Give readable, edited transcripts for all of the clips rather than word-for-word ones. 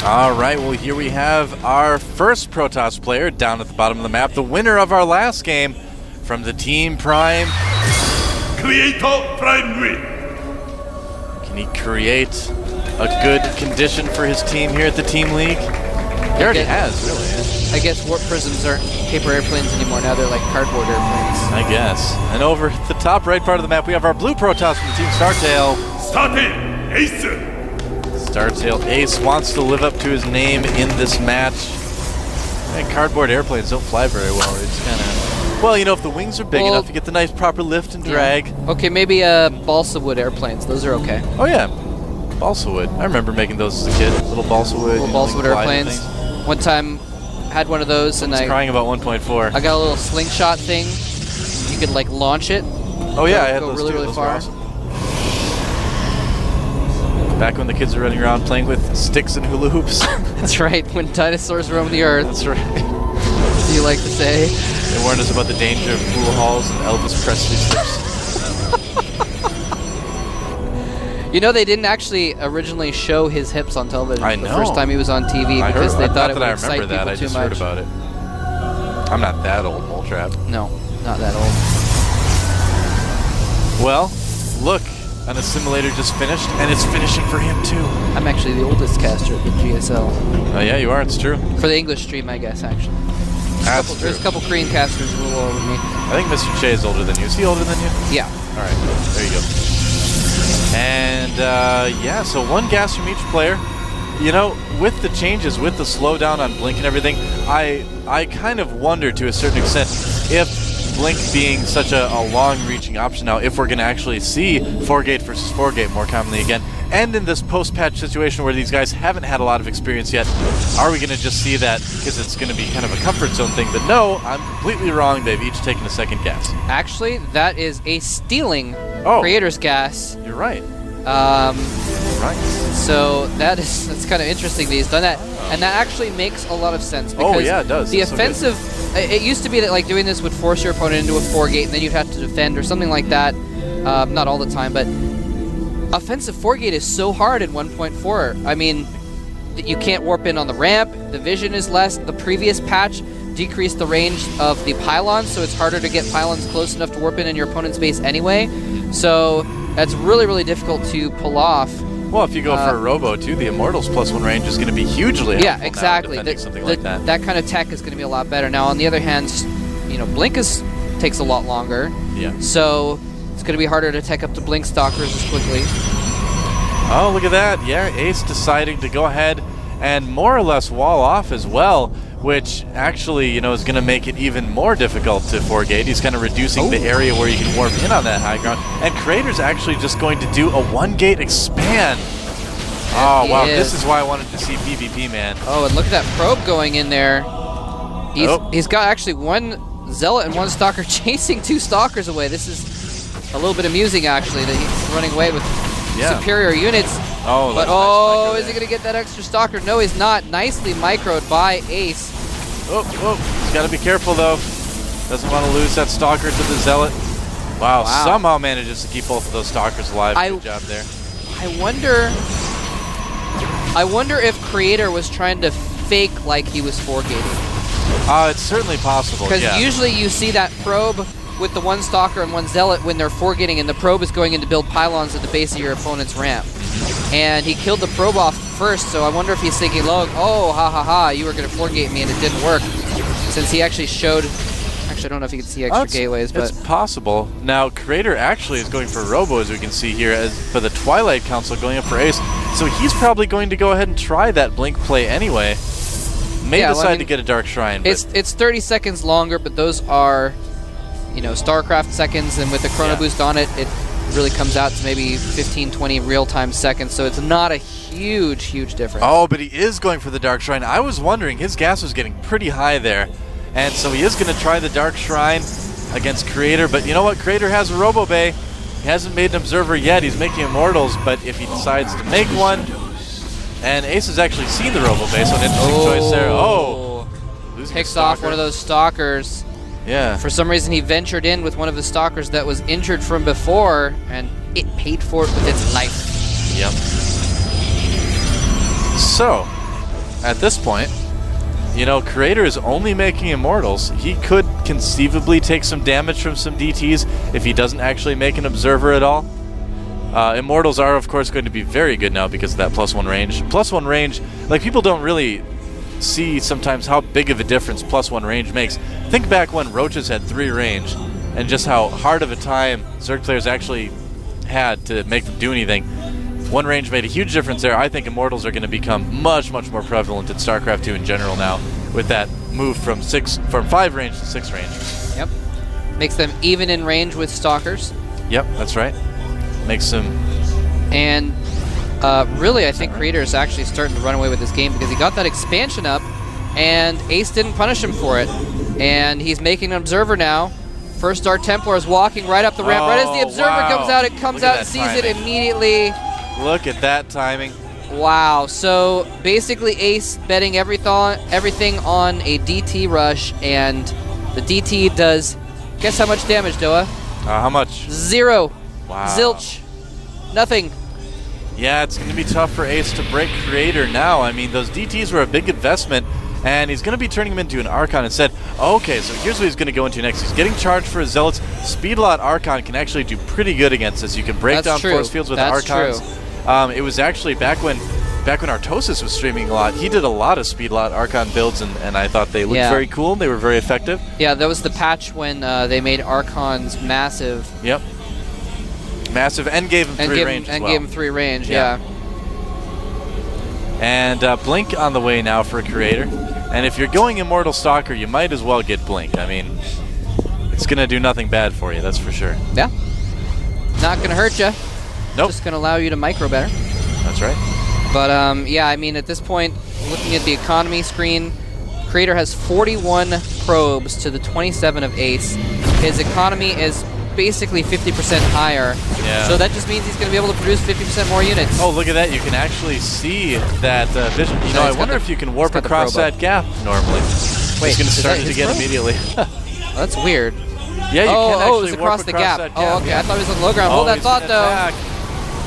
All right, well, here we have our first Protoss player down at the bottom of the map, the winner of our last game from the Team Prime. Creator Prime win. Can he create a good condition for his team here at the Team League? He already has, really. I guess warp prisms aren't paper airplanes anymore. Now they're like cardboard airplanes. I guess. And over at the top right part of the map, we have our blue Protoss from the Team StarTale. StarTale Ace. StarTale Ace wants to live up to his name in this match. And cardboard airplanes don't fly very well. It's kind of... Well, you know, if the wings are big enough, you get the nice proper lift and drag. Yeah. Okay, maybe balsa wood airplanes. Those are okay. Oh, yeah. Balsa wood. I remember making those as a kid. Little balsa wood. Little balsa wood airplanes. One time, had one of those, and I crying about 1.4. I got a little slingshot thing. You could like launch it. Oh yeah, I had go those really, too. really Those far. were awesome. Back when the kids were running around playing with sticks and hula hoops. That's right. When dinosaurs roamed the earth. That's right. Do you like to say? They warned us about the danger of pool halls and Elvis Presley slips. You know, they didn't actually originally show his hips on television the first time he was on TV because they thought it would excite people too much. I just heard about it. I'm not that old, Mole Trap. No, not that old. Well, look, an assimilator just finished, and it's finishing for him too. I'm actually the oldest caster at the GSL. Oh yeah, you are. It's true. For the English stream, I guess, actually. That's true. There's a couple Korean casters a little older than me. I think Mr. Che is older than you. Is he older than you? Yeah. All right, there you go. And yeah, so one gas from each player. You know, with the changes, with the slowdown on Blink and everything, I kind of wonder to a certain extent if Blink being such a long-reaching option now, if we're going to actually see 4-gate versus 4-gate more commonly again. And in this post-patch situation where these guys haven't had a lot of experience yet, are we going to just see that because it's going to be kind of a comfort zone thing? But no, I'm completely wrong. They've each taken a second gas. Actually, that is a stealing creator's gas. You're right. Right. So that's kind of interesting that he's done that, and that actually makes a lot of sense. Because yeah, it does. The offensive, it used to be that like doing this would force your opponent into a 4-gate, and then you'd have to defend or something like that. Not all the time, but offensive 4-gate is so hard in 1.4. I mean, you can't warp in on the ramp. The vision is less. The previous patch decreased the range of the pylons, so it's harder to get pylons close enough to warp in your opponent's base anyway. So that's really, really difficult to pull off. Well, if you go for a Robo, too, the Immortals +1 range is going to be hugely helpful. Yeah, exactly. Something like that. That kind of tech is going to be a lot better. Now, on the other hand, you know, Blink takes a lot longer. Yeah. So it's going to be harder to tech up to Blink Stalkers as quickly. Oh, look at that. Yeah, Ace deciding to go ahead and more or less wall off as well, which actually, you know, is going to make it even more difficult to 4-gate. He's kind of reducing the area where you can warp in on that high ground. And Creator's actually just going to do a 1-gate expand. Oh, wow. This is why I wanted to see PvP, man. Oh, and look at that probe going in there. He's got actually one Zealot and one Stalker chasing 2 Stalkers away. This is a little bit amusing, actually, that he's running away with superior units. Oh, but is he going to get that extra Stalker? No, he's not. Nicely microed by Ace. Oh, he's got to be careful, though. Doesn't want to lose that Stalker to the Zealot. Wow, somehow manages to keep both of those Stalkers alive. Good job there. I wonder if Creator was trying to fake like he was 4-gating. It's certainly possible, because usually you see that probe with the 1 Stalker and 1 Zealot when they're 4-gating, and the probe is going in to build pylons at the base of your opponent's ramp. And he killed the probe off first, so I wonder if he's thinking, oh, ha, you were going to 4-gate me, and it didn't work. Since he actually showed... Actually, I don't know if you can see extra gateways, but... It's possible. Now, Creator actually is going for Robo, as we can see here, for the Twilight Council going up for Ace. So he's probably going to go ahead and try that Blink play anyway. May decide to get a Dark Shrine. But it's 30 seconds longer, but those are, you know, StarCraft seconds, and with the Chrono Boost on it, it really comes out to maybe 15, 20 real-time seconds, so it's not a huge difference. Oh, but he is going for the Dark Shrine. I was wondering, his gas was getting pretty high there, and so he is going to try the Dark Shrine against Creator, but you know what? Creator has a Robo Bay. He hasn't made an Observer yet. He's making Immortals, but if he decides to make one, and Ace has actually seen the Robo Bay, so an interesting choice there. Picks off one of those Stalkers. Yeah. For some reason, he ventured in with one of the Stalkers that was injured from before, and it paid for it with its life. Yep. So, at this point, you know, Creator is only making Immortals. He could conceivably take some damage from some DTs if he doesn't actually make an Observer at all. Immortals are, of course, going to be very good now because of that +1 range. +1 range, like, people don't really see sometimes how big of a difference +1 range makes. Think back when Ro6 had 3 range and just how hard of a time Zerg players actually had to make them do anything. 1 range made a huge difference there. I think Immortals are going to become much, much more prevalent in StarCraft 2 in general now with that move from 5 range to 6 range. Yep. Makes them even in range with Stalkers. Yep, that's right. Makes them... And really, I think Creator is actually starting to run away with this game because he got that expansion up, and Ace didn't punish him for it. And he's making an Observer now. First Dark Templar is walking right up the ramp. Right as the Observer comes out, it comes out and sees it immediately. Look at that timing. Wow. So basically Ace betting everything on a DT rush, and the DT does, guess how much damage, Doa? How much? 0. Wow. Zilch. Nothing. Yeah, it's going to be tough for Ace to break Creator now. I mean, those DTs were a big investment, and he's going to be turning him into an Archon instead. Okay, so here's what he's going to go into next. He's getting charged for his Zealots. Speedlot Archon can actually do pretty good against this. You can break down force fields with Archons. It was actually back when Artosis was streaming a lot, he did a lot of Speedlot Archon builds, and I thought they looked very cool, and they were very effective. Yeah, that was the patch when they made Archons massive. Yep. Massive, and gave him 3 range as well. Gave him 3 range, yeah. And Blink on the way now for Creator. And if you're going Immortal Stalker, you might as well get Blink. I mean, it's going to do nothing bad for you, that's for sure. Yeah. Not going to hurt you. Nope. Just going to allow you to micro better. That's right. But, yeah, I mean, at this point, looking at the economy screen, Creator has 41 probes to the 27 of Ace. His economy is basically 50% higher. Yeah. So that just means he's going to be able to produce 50% more units. Oh, look at that. You can actually see that vision. You know, I wonder if you can warp across that gap normally. Wait, he's going to start it again immediately. Oh, that's weird. Yeah, you can actually it's warp across the gap. that Oh, okay. Yeah. I thought he was on the low ground. Hold that thought, though.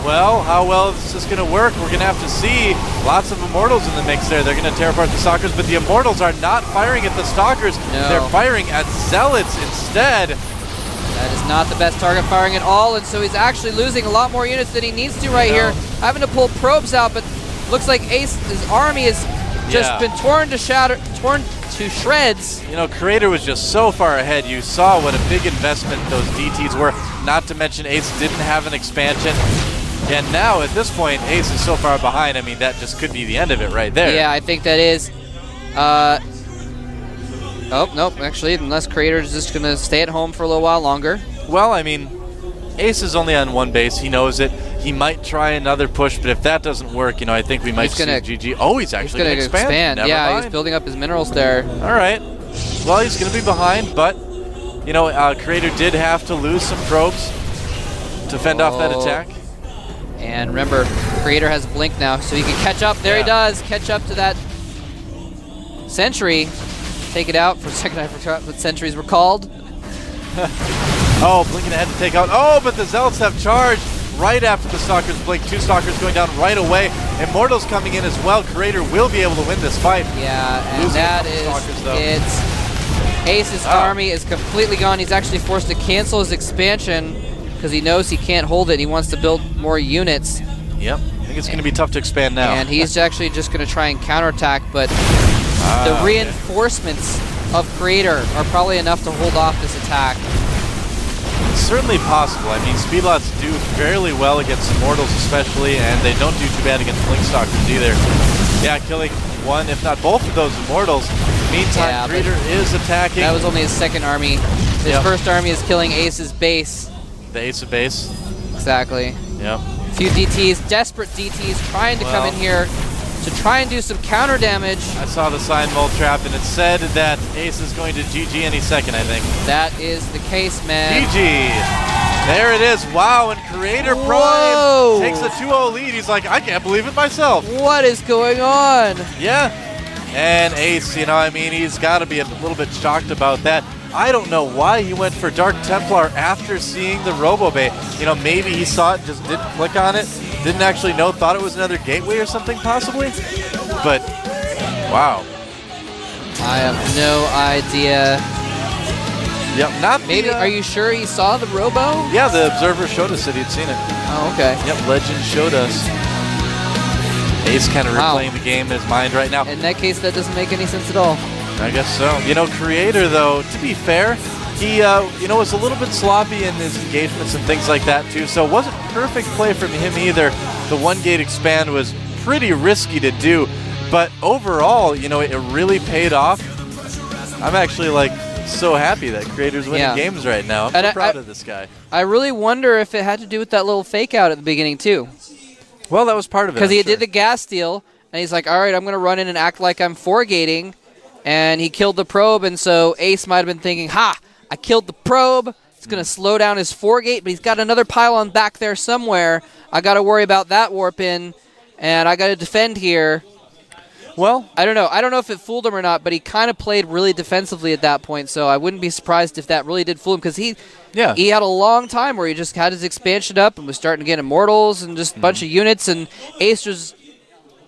Well, how well is this going to work? We're going to have to see. Lots of Immortals in the mix there. They're going to tear apart the Stalkers, but the Immortals are not firing at the Stalkers. No. They're firing at Zealots instead. That is not the best target firing at all, and so he's actually losing a lot more units than he needs to right here. Having to pull probes out, but looks like Ace's army has just been torn to shreds. You know, Creator was just so far ahead. You saw what a big investment those DTs were, not to mention Ace didn't have an expansion. And now, at this point, Ace is so far behind, I mean, that just could be the end of it right there. Yeah, I think that is. Oh, nope, actually, unless Creator is just going to stay at home for a little while longer. Well, I mean, Ace is only on 1 base. He knows it. He might try another push, but if that doesn't work, you know, I think we might see GG. Oh, he's actually going to expand. Never mind. He's building up his minerals there. All right. Well, he's going to be behind, but, you know, Creator did have to lose some probes to fend off that attack. And remember, Creator has Blink now, so he can catch up. There he does, catch up to that Sentry. Take it out. For a second, I forgot what sentries were called. Oh, Blinking ahead to take out. Oh, but the Zealots have charged right after the Stalkers blink. 2 Stalkers going down right away. Immortals coming in as well. Creator will be able to win this fight. Yeah, and losing that is it. Ace's army is completely gone. He's actually forced to cancel his expansion because he knows he can't hold it. He wants to build more units. Yep, I think it's going to be tough to expand now. And he's actually just going to try and counterattack, but the reinforcements of Creator are probably enough to hold off this attack. It's certainly possible. I mean, Speedlots do fairly well against Immortals especially, and they don't do too bad against Blink Stalkers either. Yeah, killing 1, if not both of those Immortals. Meantime, Creator is attacking. That was only his second army. His first army is killing Ace's base. The Ace of Base. Exactly. Yep. A few DTs, desperate DTs, trying to come in here to try and do some counter damage. I saw the sign mole trap, and it said that Ace is going to GG any second, I think. That is the case, man. GG! There it is. Wow, and Creator Prime takes a 2-0 lead. He's like, I can't believe it myself. What is going on? Yeah. And Ace, you know, I mean, he's got to be a little bit shocked about that. I don't know why he went for Dark Templar after seeing the Robo-Bay. You know, maybe he saw it, just didn't click on it, didn't actually know, thought it was another gateway or something possibly. But Wow. I have no idea. Yep, not Maybe, are you sure he saw the Robo? Yeah, the Observer showed us that he'd seen it. Oh, okay. Yep, Legend showed us. Ace kind of replaying the game in his mind right now. In that case, that doesn't make any sense at all. I guess so. You know, Creator, though, to be fair, he, was a little bit sloppy in his engagements and things like that, too, so it wasn't perfect play from him either. The one-gate expand was pretty risky to do, but overall, it really paid off. I'm actually, so happy that Creator's winning games right now. I'm so proud of this guy. I really wonder if it had to do with that little fake out at the beginning, too. Well, that was part of it. Because he did the gas steal, and he's like, all right, I'm going to run in and act like I'm 4-gating, and he killed the probe, and so Ace might have been thinking, ha, I killed the probe. It's going to slow down his 4-gate, but he's got another pylon back there somewhere. I got to worry about that warp in, and I got to defend here. Well, I don't know. I don't know if it fooled him or not, but he kind of played really defensively at that point, so I wouldn't be surprised if that really did fool him, because he had a long time where he just had his expansion up and was starting to get immortals and just a bunch of units, and Ace just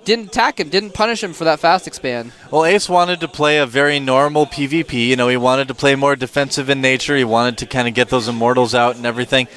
didn't attack him, didn't punish him for that fast expand. Well, Ace wanted to play a very normal PvP. He wanted to play more defensive in nature. He wanted to kind of get those immortals out and everything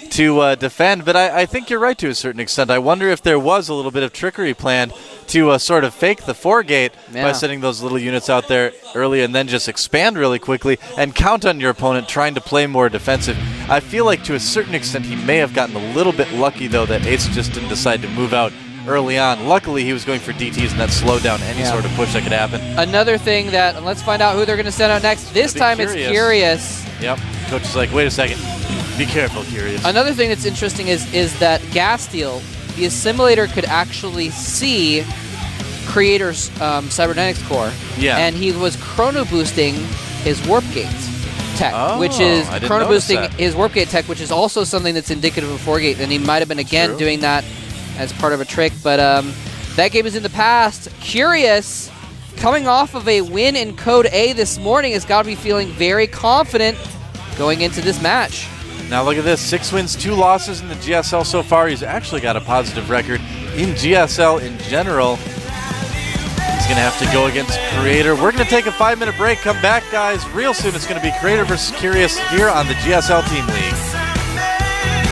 to defend, but I think you're right to a certain extent. I wonder if there was a little bit of trickery planned to sort of fake the 4-gate by sending those little units out there early and then just expand really quickly and count on your opponent trying to play more defensive. I feel like to a certain extent he may have gotten a little bit lucky, though, that Ace just didn't decide to move out early on. Luckily, he was going for DTs, and that slowed down any sort of push that could happen. Another thing that, and let's find out who they're going to send out next. This time it's Curious. Yep. Coach is like, wait a second. Be careful, Curious. Another thing that's interesting is that gas steal, the assimilator could actually see Creator's cybernetics core. Yeah. And he was chrono boosting his warp gate tech, which is chrono boosting his warp gate tech, which is also something that's indicative of 4-gate, and he might have been again doing that as part of a trick, but that game is in the past. Curious, coming off of a win in Code A this morning, has got to be feeling very confident going into this match. Now look at this, 6 wins, 2 losses in the GSL so far. He's actually got a positive record in GSL in general. He's going to have to go against Creator. We're going to take a 5-minute break, come back, guys. Real soon it's going to be Creator versus Curious here on the GSL Team League.